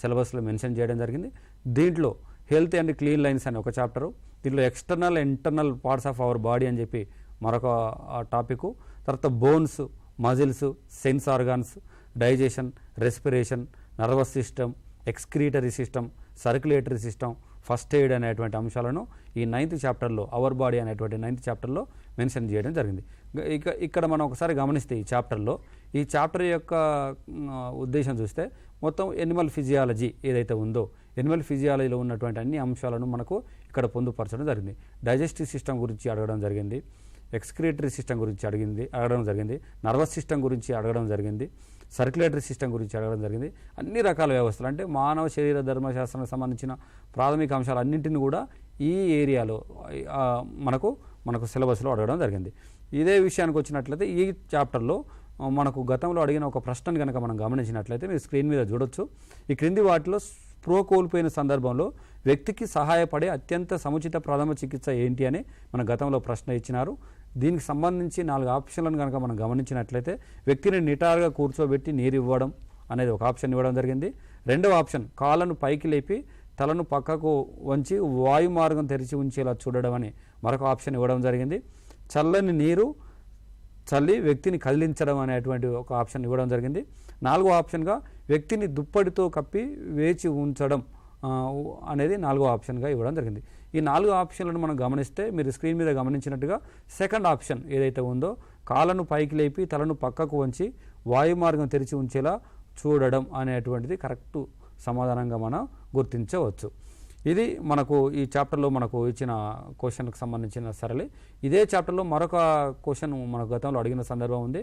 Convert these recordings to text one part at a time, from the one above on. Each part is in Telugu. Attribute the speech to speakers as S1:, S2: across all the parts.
S1: సిలబస్లో మెన్షన్ చేయడం జరిగింది. దీంట్లో హెల్త్ అండ్ క్లీన్ లైన్స్ అనే ఒక చాప్టరు, దీంట్లో external internal parts of our body అని చెప్పి మరొక టాపిక్, తర్వాత bones, muscles, sense organs, digestion, respiration, nervous system, excretory system, circulatory system, first aid అనేటువంటి అంశాలను ఈ 9th చాప్టర్లో, అవర్ బాడీ అనేటువంటి 9th చాప్టర్లో మెన్షన్ చేయడం జరిగింది. ఇక్కడ మనం ఒకసారి గమనిస్తే ఈ చాప్టర్ యొక్క ఉద్దేశం చూస్తే మొత్తం ఎనిమల్ ఫిజియాలజీ ఏదైతే ఉందో, ఎనిమల్ ఫిజియాలజీలో ఉన్నటువంటి అన్ని అంశాలను మనకు ఇక్కడ పొందుపరచడం జరిగింది. డైజెస్టివ్ సిస్టమ్ గురించి అడగడం జరిగింది, ఎక్స్క్రీటరీ సిస్టమ్ గురించి అడగడం జరిగింది, నర్వస్ సిస్టమ్ గురించి అడగడం జరిగింది, సర్క్యులేటరీ సిస్టమ్ గురించి అడగడం జరిగింది. అన్ని రకాల వ్యవస్థలు అంటే మానవ శరీర ధర్మశాస్త్రానికి సంబంధించిన ప్రాథమిక అంశాలు అన్నింటినీ కూడా ఈ ఏరియాలో మనకు సిలబస్లో అడగడం జరిగింది. ఇదే విషయానికి వచ్చినట్లయితే ఈ చాప్టర్లో మనకు గతంలో అడిగిన ఒక ప్రశ్నను కనుక మనం గమనించినట్లయితే మీరు స్క్రీన్ మీద చూడొచ్చు. ఈ క్రింది వాటిలో స్పృహ కోల్పోయిన సందర్భంలో వ్యక్తికి సహాయపడే అత్యంత సముచిత ప్రథమ చికిత్స ఏంటి అని మన గతంలో ప్రశ్న ఇచ్చినారు. దీనికి సంబంధించి 4 ఆప్షన్లను కనుక మనం గమనించినట్లయితే వ్యక్తిని నిటారుగా కూర్చోబెట్టి నీరు ఇవ్వడం అనేది ఒక ఆప్షన్ ఇవ్వడం జరిగింది. రెండవ ఆప్షన్ కాళ్ళను పైకి లేపి తలను పక్కకు వంచి వాయు మార్గం తెరిచి ఉంచేలా చూడడం అని మరొక ఆప్షన్ ఇవ్వడం జరిగింది. చల్లని నీరు చల్లి వ్యక్తిని కదిలించడం అనేటువంటి ఒక ఆప్షన్ ఇవ్వడం జరిగింది. 4వ ఆప్షన్గా వ్యక్తిని దుప్పటితో కప్పి వేచి ఉంచడం అనేది 4వ ఆప్షన్గా ఇవ్వడం జరిగింది. ఈ 4 ఆప్షన్లను మనం గమనిస్తే మీరు స్క్రీన్ మీద గమనించినట్టుగా సెకండ్ ఆప్షన్ ఏదైతే ఉందో కాళ్ళను పైకి లేపి తలను పక్కకు వంచి వాయు మార్గం తెరిచి ఉంచేలా చూడడం అనేటువంటిది కరెక్ట్ సమాధానంగా మనం గుర్తించవచ్చు. ఇది మనకు ఈ చాప్టర్లో మనకు ఇచ్చిన క్వశ్చన్కి సంబంధించిన సరళి. ఇదే చాప్టర్లో మరొక క్వశ్చన్ మనకు గతంలో అడిగిన సందర్భం ఉంది.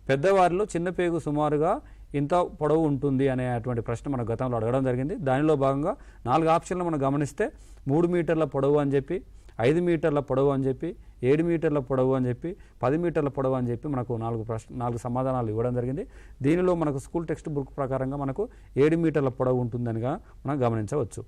S1: పెద్దవారిలో చిన్న పేగు సుమారుగా ఇంత పొడవు ఉంటుంది అనేటువంటి ప్రశ్న మన గతంలో అడగడం జరిగింది. దానిలో భాగంగా 4 ఆప్షన్లు మనం గమనిస్తే 3 మీటర్ల పొడవు అని చెప్పి, 5 మీటర్ల పొడవు అని చెప్పి, 7 మీటర్ల పొడవు అని చెప్పి, 10 మీటర్ల పొడవు అని చెప్పి మనకు 4 సమాధానాలు ఇవ్వడం జరిగింది. దీనిలో మనకు స్కూల్ టెక్స్ట్ బుక్ ప్రకారంగా మనకు 7 మీటర్ల పొడవు ఉంటుందనిగా మనం గమనించవచ్చు.